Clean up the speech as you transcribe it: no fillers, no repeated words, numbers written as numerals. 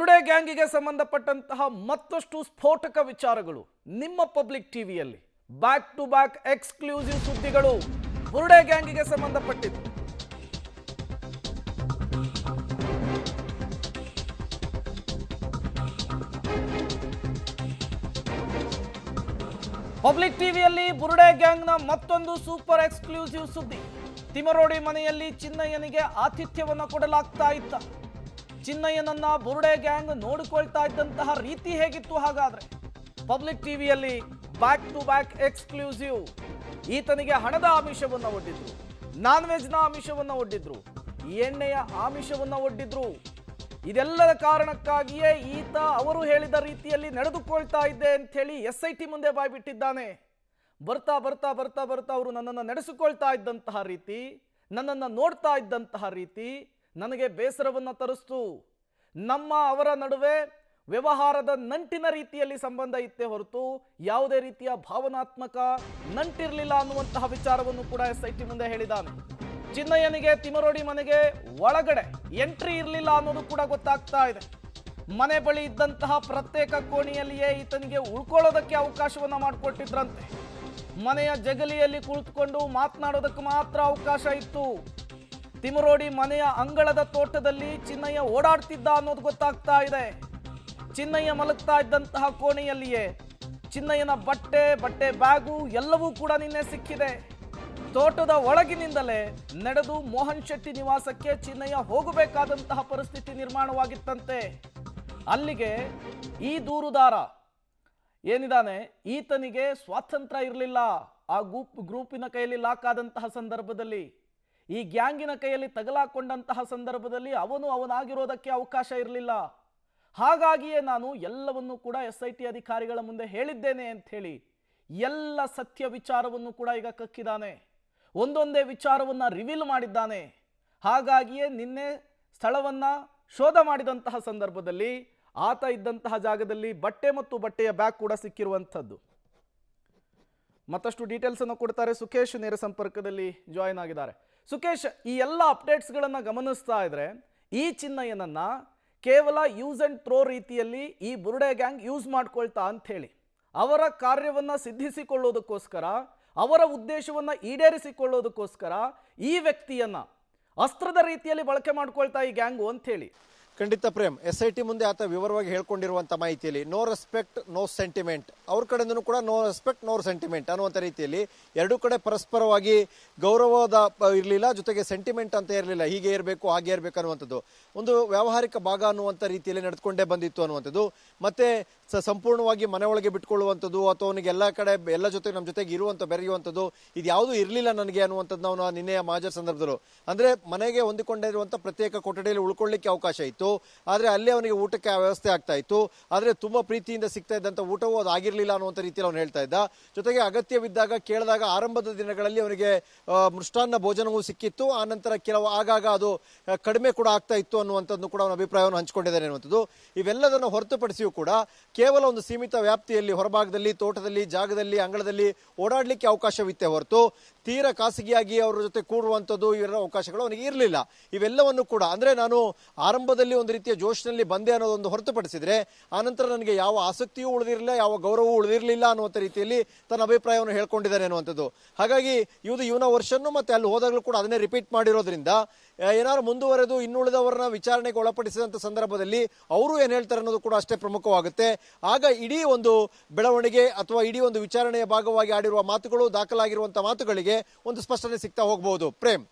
ಬುರುಡೆ ಗ್ಯಾಂಗಿಗೆ ಸಂಬಂಧಪಟ್ಟಂತಹ ಮತ್ತಷ್ಟು ಸ್ಫೋಟಕ ವಿಚಾರಗಳು ನಿಮ್ಮ ಪಬ್ಲಿಕ್ ಟಿವಿಯಲ್ಲಿ ಬ್ಯಾಕ್ ಟು ಬ್ಯಾಕ್ ಎಕ್ಸ್ಕ್ಲೂಸಿವ್ ಸುದ್ದಿಗಳು ಬುರುಡೆ ಗ್ಯಾಂಗಿಗೆ ಸಂಬಂಧಪಟ್ಟಿದ್ದು. ಪಬ್ಲಿಕ್ ಟಿವಿಯಲ್ಲಿ ಬುರುಡೆ ಗ್ಯಾಂಗ್ನ ಮತ್ತೊಂದು ಸೂಪರ್ ಎಕ್ಸ್ಕ್ಲೂಸಿವ್ ಸುದ್ದಿ. ತಿಮರೋಡಿ ಮನೆಯಲ್ಲಿ ಚಿನ್ನಯ್ಯನಿಗೆ ಆತಿಥ್ಯವನ್ನು ಕೊಡಲಾಗ್ತಾ ಇತ್ತ. ಚಿನ್ನಯ್ಯನನ್ನ ಬುರುಡೆ ಗ್ಯಾಂಗ್ ನೋಡಿಕೊಳ್ತಾ ಇದ್ದಂತಹ ರೀತಿ ಹೇಗಿತ್ತು ಹಾಗಾದ್ರೆ? ಪಬ್ಲಿಕ್ ಟಿವಿಯಲ್ಲಿ ಬ್ಯಾಕ್ ಟು ಬ್ಯಾಕ್ ಎಕ್ಸ್ಕ್ಲೂಸಿವ್. ಈತನಿಗೆ ಹಣದ ಆಮಿಷವನ್ನು ಒಡ್ಡಿದ್ರು, ನಾನ್ ವೆಜ್ನ ಆಮಿಷವನ್ನು ಒಡ್ಡಿದ್ರು, ಎಣ್ಣೆಯ ಆಮಿಷವನ್ನು ಒಡ್ಡಿದ್ರು. ಇದೆಲ್ಲದ ಕಾರಣಕ್ಕಾಗಿಯೇ ಈತ ಅವರು ಹೇಳಿದ ರೀತಿಯಲ್ಲಿ ನಡೆದುಕೊಳ್ತಾ ಇದ್ದೆ ಅಂತ ಹೇಳಿ SIT ಮುಂದೆ ಬಾಯ್ಬಿಟ್ಟಿದ್ದಾನೆ. ಬರ್ತಾ ಬರ್ತಾ ಬರ್ತಾ ಬರ್ತಾ ಅವರು ನನ್ನನ್ನು ನಡೆಸಿಕೊಳ್ತಾ ಇದ್ದಂತಹ ರೀತಿ, ನನ್ನನ್ನು ನೋಡ್ತಾ ಇದ್ದಂತಹ ರೀತಿ ನನಗೆ ಬೇಸರವನ್ನು ತರಿಸ್ತು. ನಮ್ಮ ಅವರ ನಡುವೆ ವ್ಯವಹಾರದ ನಂಟಿನ ರೀತಿಯಲ್ಲಿ ಸಂಬಂಧ ಇತ್ತೇ ಹೊರತು ಯಾವುದೇ ರೀತಿಯ ಭಾವನಾತ್ಮಕ ನಂಟಿರಲಿಲ್ಲ ಅನ್ನುವಂತಹ ವಿಚಾರವನ್ನು ಕೂಡ SIT ಮುಂದೆ ಹೇಳಿದ್ದಾನೆ. ಚಿನ್ನಯ್ಯನಿಗೆ ತಿಮರೋಡಿ ಮನೆಗೆ ಒಳಗಡೆ ಎಂಟ್ರಿ ಇರಲಿಲ್ಲ ಅನ್ನೋದು ಕೂಡ ಗೊತ್ತಾಗ್ತಾ ಇದೆ. ಮನೆ ಬಳಿ ಇದ್ದಂತಹ ಪ್ರತ್ಯೇಕ ಕೋಣೆಯಲ್ಲಿಯೇ ಈತನಿಗೆ ಉಳ್ಕೊಳ್ಳೋದಕ್ಕೆ ಅವಕಾಶವನ್ನ ಮಾಡಿಕೊಟ್ಟಿದ್ರಂತೆ. ಮನೆಯ ಜಗಲಿಯಲ್ಲಿ ಕುಳಿತುಕೊಂಡು ಮಾತನಾಡೋದಕ್ಕೆ ಮಾತ್ರ ಅವಕಾಶ ಇತ್ತು. ತಿಮರೋಡಿ ಮನೆಯ ಅಂಗಳದ ತೋಟದಲ್ಲಿ ಚಿನ್ನಯ್ಯ ಓಡಾಡ್ತಿದ್ದ ಅನ್ನೋದು ಗೊತ್ತಾಗ್ತಾ ಇದೆ. ಚಿನ್ನಯ್ಯ ಮಲಗ್ತಾ ಇದ್ದಂತಹ ಕೋಣೆಯಲ್ಲಿಯೇ ಚಿನ್ನಯ್ಯನ ಬಟ್ಟೆ ಬ್ಯಾಗು ಎಲ್ಲವೂ ಕೂಡ ನಿನ್ನೆ ಸಿಕ್ಕಿದೆ. ತೋಟದ ಒಳಗಿನಿಂದಲೇ ನಡೆದು ಮೋಹನ್ ಶೆಟ್ಟಿ ನಿವಾಸಕ್ಕೆ ಚಿನ್ನಯ್ಯ ಹೋಗಬೇಕಾದಂತಹ ಪರಿಸ್ಥಿತಿ ನಿರ್ಮಾಣವಾಗಿತ್ತಂತೆ. ಅಲ್ಲಿಗೆ ಈ ದೂರುದಾರ ಏನಿದಾನೆ ಈತನಿಗೆ ಸ್ವಾತಂತ್ರ್ಯ ಇರಲಿಲ್ಲ. ಆ ಗ್ರೂಪಿನ ಕೈಯಲ್ಲಿ ಲಾಕ್ ಆದಂತಹ ಸಂದರ್ಭದಲ್ಲಿ, ಈ ಗ್ಯಾಂಗಿನ ಕೈಯಲ್ಲಿ ತಗಲಾಕೊಂಡಂತಹ ಸಂದರ್ಭದಲ್ಲಿ ಅವನಾಗಿರೋದಕ್ಕೆ ಅವಕಾಶ ಇರಲಿಲ್ಲ. ಹಾಗಾಗಿಯೇ ನಾನು ಎಲ್ಲವನ್ನೂ ಕೂಡ SIT ಅಧಿಕಾರಿಗಳ ಮುಂದೆ ಹೇಳಿದ್ದೇನೆ ಅಂತ ಹೇಳಿ ಎಲ್ಲ ಸತ್ಯ ವಿಚಾರವನ್ನು ಕೂಡ ಈಗ ಕಕ್ಕಿದ್ದಾನೆ. ಒಂದೊಂದೇ ವಿಚಾರವನ್ನ ರಿವೀಲ್ ಮಾಡಿದ್ದಾನೆ. ಹಾಗಾಗಿಯೇ ನಿನ್ನೆ ಸ್ಥಳವನ್ನ ಶೋಧ ಮಾಡಿದಂತಹ ಸಂದರ್ಭದಲ್ಲಿ ಆತ ಇದ್ದಂತಹ ಜಾಗದಲ್ಲಿ ಬಟ್ಟೆ ಮತ್ತು ಬಟ್ಟೆಯ ಬ್ಯಾಗ್ ಕೂಡ ಸಿಕ್ಕಿರುವಂಥದ್ದು. ಮತ್ತಷ್ಟು ಡೀಟೇಲ್ಸ್ ಅನ್ನು ಕೊಡ್ತಾರೆ ಸುಖೇಶ್, ನೇರ ಸಂಪರ್ಕದಲ್ಲಿ ಜಾಯಿನ್ ಆಗಿದ್ದಾರೆ. ಸುಖೇಶ್, ಈ ಎಲ್ಲ ಅಪ್ಡೇಟ್ಸ್ಗಳನ್ನು ಗಮನಿಸ್ತಾ ಇದ್ರೆ ಈ ಚಿನ್ನಯ್ಯನನ್ನ ಕೇವಲ ಯೂಸ್ ಅಂಡ್ ಥ್ರೋ ರೀತಿಯಲ್ಲಿ ಈ ಬುರುಡೆ ಗ್ಯಾಂಗ್ ಯೂಸ್ ಮಾಡ್ಕೊಳ್ತಾ ಅಂತ ಹೇಳಿ ಅವರ ಕಾರ್ಯವನ್ನ ಸಿದ್ಧಿಸಿಕೊಳ್ಳೋದಕ್ಕೋಸ್ಕರ, ಅವರ ಉದ್ದೇಶವನ್ನ ಈಡೇರಿಸಿಕೊಳ್ಳೋದಕ್ಕೋಸ್ಕರ ಈ ವ್ಯಕ್ತಿಯನ್ನ ಅಸ್ತ್ರದ ರೀತಿಯಲ್ಲಿ ಬಳಕೆ ಮಾಡ್ಕೊಳ್ತಾ ಈ ಗ್ಯಾಂಗು ಅಂತ ಹೇಳಿ. ಖಂಡಿತ ಪ್ರೇಮ್, SIT ಮುಂದೆ ಆತ ವಿವರವಾಗಿ ಹೇಳ್ಕೊಂಡಿರುವಂಥ ಮಾಹಿತಿಯಲ್ಲಿ ನೋ ರೆಸ್ಪೆಕ್ಟ್ ನೋ ಸೆಂಟಿಮೆಂಟ್, ಅವ್ರ ಕಡೆಯಿಂದನೂ ಕೂಡ ನೋ ರೆಸ್ಪೆಕ್ಟ್ ನೋ ಸೆಂಟಿಮೆಂಟ್ ಅನ್ನುವಂಥ ರೀತಿಯಲ್ಲಿ ಎರಡೂ ಕಡೆ ಪರಸ್ಪರವಾಗಿ ಗೌರವದ ಇರಲಿಲ್ಲ, ಜೊತೆಗೆ ಸೆಂಟಿಮೆಂಟ್ ಅಂತ ಇರಲಿಲ್ಲ. ಹೀಗೆ ಇರಬೇಕು ಹಾಗೆ ಇರಬೇಕು ಅನ್ನುವಂಥದ್ದು ಒಂದು ವ್ಯಾವಹಾರಿಕ ಭಾಗ ಅನ್ನುವಂಥ ರೀತಿಯಲ್ಲಿ ನಡೆದುಕೊಂಡೇ ಬಂದಿತ್ತು ಅನ್ನುವಂಥದ್ದು. ಮತ್ತೆ ಸಂಪೂರ್ಣವಾಗಿ ಮನೆ ಒಳಗೆ ಬಿಟ್ಕೊಳ್ಳುವಂಥದ್ದು ಅಥವಾ ಅವನಿಗೆ ಎಲ್ಲ ಕಡೆ ಎಲ್ಲ ಜೊತೆಗೆ ನಮ್ಮ ಜೊತೆಗೆ ಇರುವಂಥ ಬೆರೆಯುವಂಥದ್ದು ಇದು ಯಾವುದೂ ಇರಲಿಲ್ಲ ನನಗೆ ಅನ್ನುವಂಥದ್ದು ನಾವು ನಿನ್ನೆಯ ಮಾಜರ್ ಸಂದರ್ಭದಲ್ಲೂ ಅಂದರೆ ಮನೆಗೆ ಹೊಂದಿಕೊಂಡಿರುವಂಥ ಪ್ರತ್ಯೇಕ ಕೊಠಡಿಯಲ್ಲಿ ಉಳ್ಕೊಳ್ಳಿಕ್ಕೆ ಅವಕಾಶ ಇತ್ತು. ಆದರೆ ಅಲ್ಲಿ ಅವನಿಗೆ ಊಟಕ್ಕೆ ವ್ಯವಸ್ಥೆ ಆಗ್ತಾ ಇತ್ತು. ಆದರೆ ತುಂಬ ಪ್ರೀತಿಯಿಂದ ಸಿಗ್ತಾ ಇದ್ದಂಥ ಊಟವೂ ಅದು ಆಗಿರಲಿಲ್ಲ ಅನ್ನುವಂಥ ರೀತಿಯಲ್ಲಿ ಅವನು ಹೇಳ್ತಾ ಇದ್ದ. ಜೊತೆಗೆ ಅಗತ್ಯವಿದ್ದಾಗ ಕೇಳಿದಾಗ ಆರಂಭದ ದಿನಗಳಲ್ಲಿ ಅವನಿಗೆ ಮೃಷ್ಟಾನ್ನ ಭೋಜನವೂ ಸಿಕ್ಕಿತ್ತು. ಆನಂತರ ಕೆಲವು ಆಗಾಗ ಅದು ಕಡಿಮೆ ಕೂಡ ಆಗ್ತಾ ಇತ್ತು ಅನ್ನುವಂಥದ್ದು ಕೂಡ ಅವನ ಅಭಿಪ್ರಾಯವನ್ನು ಹಂಚಿಕೊಂಡಿದ್ದಾನೆ ಅನ್ನುವಂಥದ್ದು. ಇವೆಲ್ಲದನ್ನು ಹೊರತುಪಡಿಸಿಯೂ ಕೂಡ ಕೇವಲ ಒಂದು ಸೀಮಿತ ವ್ಯಾಪ್ತಿಯಲ್ಲಿ ಹೊರಭಾಗದಲ್ಲಿ ತೋಟದಲ್ಲಿ ಜಾಗದಲ್ಲಿ ಅಂಗಳದಲ್ಲಿ ಓಡಾಡಲಿಕ್ಕೆ ಅವಕಾಶವಿತ್ತೆ ಹೊರತು ತೀರಾ ಖಾಸಗಿಯಾಗಿ ಅವರ ಜೊತೆ ಕೂಡುವಂಥದ್ದು ಇವೆಲ್ಲ ಅವಕಾಶಗಳು ಅವನಿಗೆ ಇರಲಿಲ್ಲ. ಇವೆಲ್ಲವನ್ನು ಕೂಡ ಅಂದರೆ ನಾನು ಆರಂಭದಲ್ಲಿ ಒಂದು ರೀತಿಯ ಜೋಶ್ನಲ್ಲಿ ಬಂದೆ ಅನ್ನೋದೊಂದು ಹೊರತುಪಡಿಸಿದ್ರೆ ಆನಂತರ ನನಗೆ ಯಾವ ಆಸಕ್ತಿಯೂ ಉಳಿದಿರಲಿಲ್ಲ, ಯಾವ ಗೌರವವೂ ಉಳಿದಿರಲಿಲ್ಲ ಅನ್ನುವಂಥ ರೀತಿಯಲ್ಲಿ ತನ್ನ ಅಭಿಪ್ರಾಯವನ್ನು ಹೇಳ್ಕೊಂಡಿದ್ದಾನೆ ಅನ್ನುವಂಥದ್ದು. ಹಾಗಾಗಿ ಇವನ ವರ್ಷನ್ನು ಮತ್ತೆ ಅಲ್ಲಿ ಹೋದಾಗಲೂ ಕೂಡ ಅದನ್ನೇ ರಿಪೀಟ್ ಮಾಡಿರೋದ್ರಿಂದ ಏನಾದ್ರು ಮುಂದುವರೆದು ಇನ್ನುಳಿದವರನ್ನ ವಿಚಾರಣೆಗೆ ಒಳಪಡಿಸಿದಂಥ ಸಂದರ್ಭದಲ್ಲಿ ಅವರು ಏನು ಹೇಳ್ತಾರೆ ಅನ್ನೋದು ಕೂಡ ಅಷ್ಟೇ ಪ್ರಮುಖವಾಗುತ್ತೆ. ಆಗ ಇಡೀ ಒಂದು ಬೆಳವಣಿಗೆ ಅಥವಾ ಇಡೀ ಒಂದು ವಿಚಾರಣೆಯ ಭಾಗವಾಗಿ ಆಡಿರುವ ಮಾತುಗಳು, ದಾಖಲಾಗಿರುವಂಥ ಮಾತುಗಳಿಗೆ ಒಂದು ಸ್ಪಷ್ಟನೆ ಸಿಗ್ತಾ ಹೋಗಬಹುದು. ಪ್ರೇಮ್.